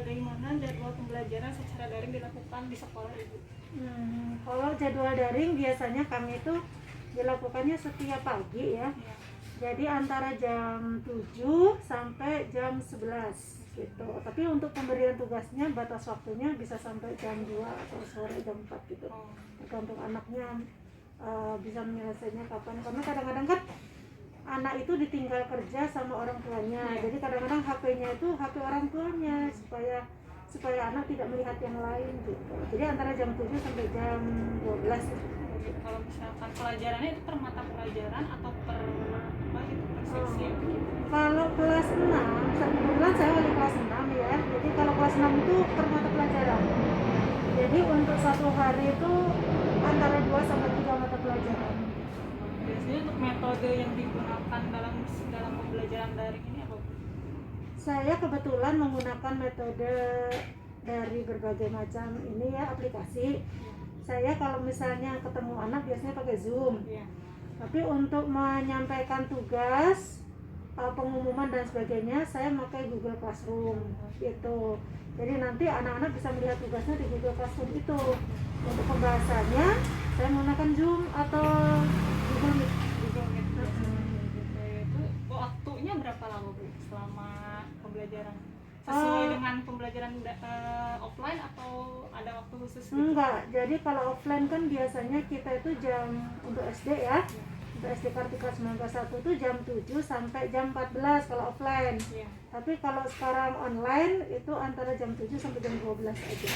bagaimana jadwal pembelajaran secara daring dilakukan di sekolah Ibu? Kalau jadwal daring biasanya kami itu dilakukannya setiap pagi ya. Iya. Jadi antara jam 7 sampai jam 11 gitu. Tapi untuk pemberian tugasnya batas waktunya bisa sampai jam 2 atau sore jam 4 gitu. Tergantung anaknya bisa menyelesaikannya kapan. Karena kadang-kadang kan anak itu ditinggal kerja sama orang tuanya. Iya. Jadi kadang-kadang HP-nya itu HP orang tuanya supaya anak tidak melihat yang lain gitu. Jadi antara jam 7 sampai jam 12 gitu. Kalau misalkan pelajarannya itu per mata pelajaran atau per apa gitu, per seksi gitu? Kalau kelas 6, kebetulan saya wali kelas 6 ya. Jadi kalau kelas 6 itu per mata pelajaran. Jadi untuk satu hari itu antara 2 sampai 3 mata pelajaran. Biasanya untuk metode yang digunakan dalam pembelajaran daring ini apa, Bu? Saya kebetulan menggunakan metode dari berbagai macam ini ya aplikasi. Saya kalau misalnya ketemu anak biasanya pakai Zoom. Iya. Tapi untuk menyampaikan tugas, pengumuman dan sebagainya, saya pakai Google Classroom gitu. Jadi nanti anak-anak bisa melihat tugasnya di Google Classroom itu. Untuk pembahasannya, saya menggunakan Zoom atau Google Meet. Google Meet. Itu waktunya berapa lama, Bu, selama pembelajaran? Sesuai dengan pembelajaran offline atau ada waktu khusus gitu? Enggak, jadi kalau offline kan biasanya kita itu jam untuk SD ya. Untuk SD Kartika 19 itu jam 7 sampai jam 14 kalau offline. Iya. Tapi kalau sekarang online itu antara jam 7 sampai jam 12 aja.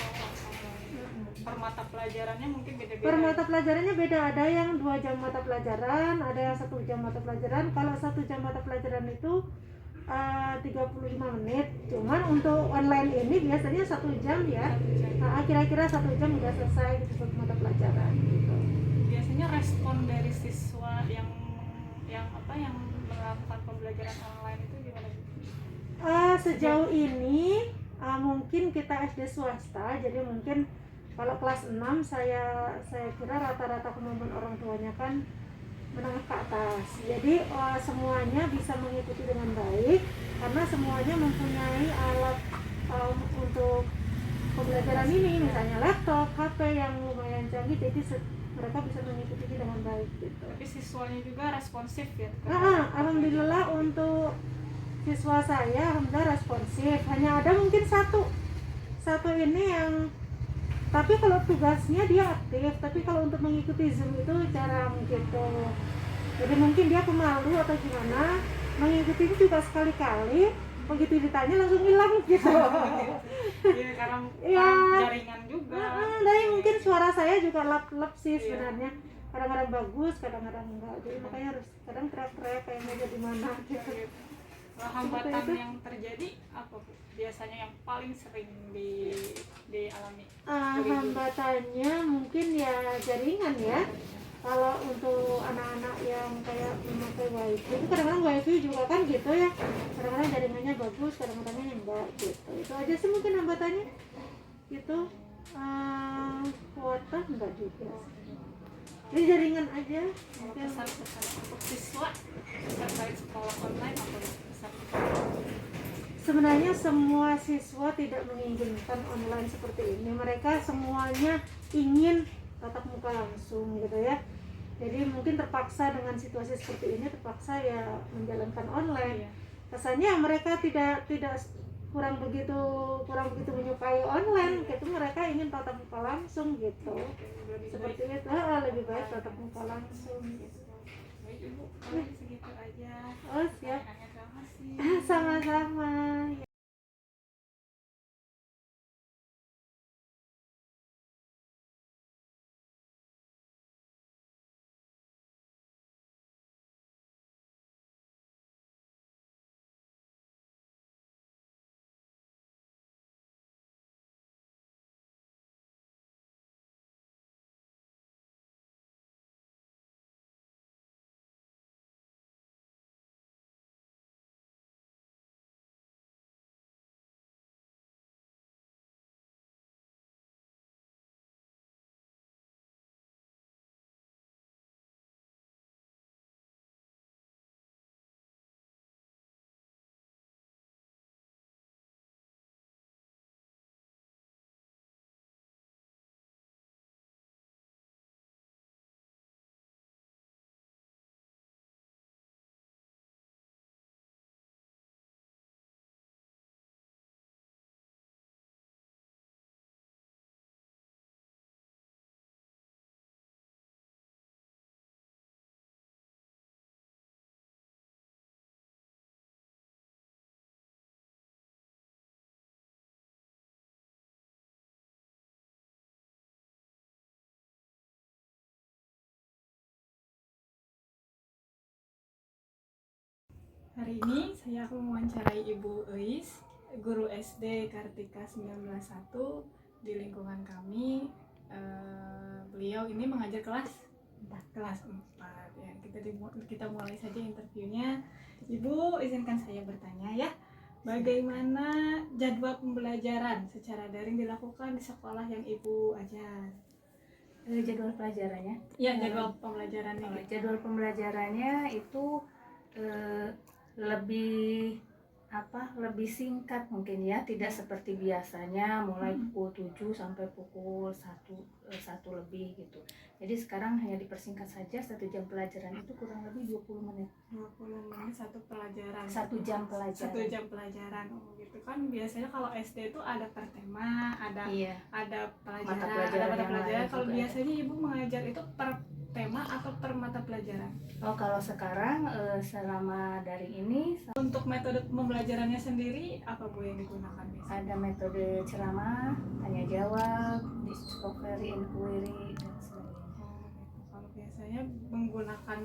Per mata pelajarannya mungkin beda-beda. Per mata pelajarannya beda, ada yang 2 jam mata pelajaran, ada yang 1 jam mata pelajaran. Kalau 1 jam mata pelajaran itu 35 menit. Cuman untuk online ini biasanya 1 jam ya. Kira-kira 1 jam udah selesai gitu satu mata pelajaran gitu. Biasanya respon dari siswa yang melakukan pembelajaran online itu gimana, Bu? Sejauh ini mungkin kita SD swasta, jadi mungkin kalau kelas 6 saya kira rata-rata kemampuan orang tuanya kan menengah ke atas. Jadi semuanya bisa mengikuti dengan baik karena semuanya mempunyai alat untuk pembelajaran ini, misalnya laptop, HP yang lumayan canggih, jadi mereka bisa mengikuti dengan baik gitu. Tapi siswanya juga responsif ya? Alhamdulillah untuk siswa saya alhamdulillah responsif. Hanya ada mungkin satu ini yang, tapi kalau tugasnya dia aktif, tapi kalau untuk mengikuti Zoom itu jarang gitu. Jadi mungkin dia pemalu atau gimana, mengikuti itu juga sekali-kali, begitu ditanya langsung hilang gitu. Iya, karena jaringan juga. Dari mungkin suara saya juga lap-lap sih sebenarnya. Kadang-kadang bagus, kadang-kadang enggak. Jadi makanya harus kadang teriak-teriak kayaknya jadi mana gitu. Hambatan yang terjadi apa, Bu? Biasanya yang paling sering dialami? Hambatannya mungkin ya jaringan ya. Kalau untuk anak-anak yang kayak memakai wifi, itu kadang-kadang wifi juga kan gitu ya. Kadang-kadang jaringannya bagus, kadang-kadangnya enggak gitu. Itu aja sih mungkin hambatannya. Gitu. Kuota enggak juga. Jadi jaringan aja. Kalau pesan-pesan untuk siswa terkait sekolah online apa pesan? Sebenarnya semua siswa tidak menginginkan online seperti ini. Mereka semuanya ingin tatap muka langsung gitu ya. Jadi mungkin terpaksa dengan situasi seperti ini, terpaksa ya menjalankan online. Kesannya mereka tidak kurang begitu menyukai online gitu. Mereka ingin tatap muka langsung gitu. Seperti itu, lebih baik tatap muka langsung gitu. Baik, Ibu, segitu aja. Siap. Terima kasih. Sama-sama. Hari ini saya akan mewawancarai Ibu Eis, guru SD Kartika 191 di lingkungan kami. Beliau ini mengajar kelas 4 ya. Kita mulai saja interviewnya. Ibu, izinkan saya bertanya ya. Bagaimana jadwal pembelajaran secara daring dilakukan di sekolah yang Ibu ajar? Jadwal pelajarannya? Ya, jadwal pembelajarannya. Jadwal pembelajarannya itu lebih singkat mungkin ya, tidak seperti biasanya mulai pukul 7 sampai pukul 1 lebih gitu. Jadi sekarang hanya dipersingkat saja, 1 jam pelajaran itu kurang lebih 20 menit. 20 menit satu pelajaran. 1 jam pelajaran. 1 jam pelajaran. Oh, gitu kan biasanya kalau SD itu ada per tema, ada pelajaran, mata pelajaran ada mata yang pelajaran. lain Kalau juga biasanya Ibu mengajar itu per tema atau per mata pelajaran? Oh, kalau sekarang selama daring ini Untuk metode pembelajarannya sendiri apa Bu yang digunakan biasanya? ada metode ceramah, tanya jawab, discovery, inquiry dan sebagainya. Oh, gitu. Kalau biasanya menggunakan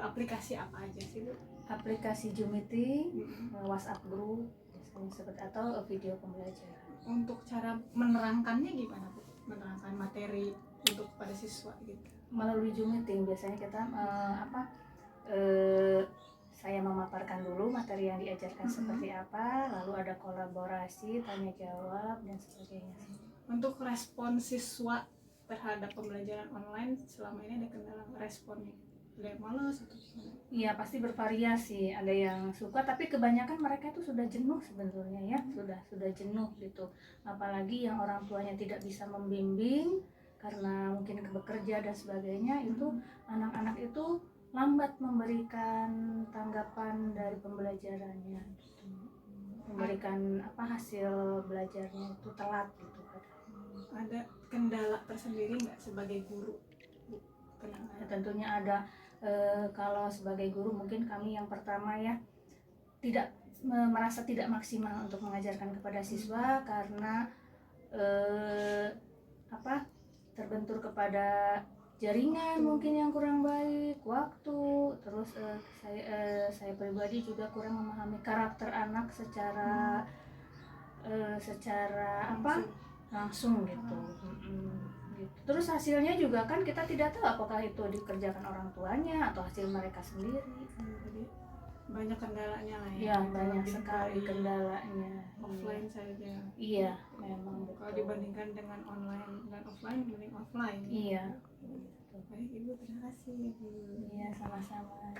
aplikasi apa aja sih Bu? Aplikasi Zoom meeting, WhatsApp group, misalnya seperti atau video pembelajaran. Untuk cara menerangkannya gimana Bu? Menerangkan materi untuk pada siswa gitu. Melalui Zoom meeting biasanya kita saya memaparkan dulu materi yang diajarkan seperti apa, lalu ada kolaborasi, tanya jawab dan sebagainya. Untuk respon siswa terhadap pembelajaran online selama ini ada kendala responnya? Ada yang malas atau gimana? Iya, pasti bervariasi. Ada yang suka, tapi kebanyakan mereka itu sudah jenuh sebenarnya ya, sudah jenuh gitu. Apalagi yang orang tuanya tidak bisa membimbing karena mungkin bekerja dan sebagainya, itu anak-anak itu lambat memberikan tanggapan dari pembelajarannya gitu. Memberikan hasil belajarnya itu telat gitu kan. Ada kendala tersendiri nggak sebagai guru Bu? Ya, tentunya ada. Kalau sebagai guru mungkin kami yang pertama ya tidak merasa tidak maksimal untuk mengajarkan kepada siswa karena terbentur kepada jaringan mungkin yang kurang baik, waktu, terus saya pribadi juga kurang memahami karakter anak secara langsung gitu. Gitu. Terus hasilnya juga kan kita tidak tahu apakah itu dikerjakan orang tuanya atau hasil mereka sendiri. Jadi banyak kendalanya lah ya. Ya, banyak sekali kendalanya. Offline saja. Iya, memang betul. Kalau dibandingkan dengan online dan offline, mending offline. Iya. Baik Ibu, terima kasih Ibu. Iya, sama-sama.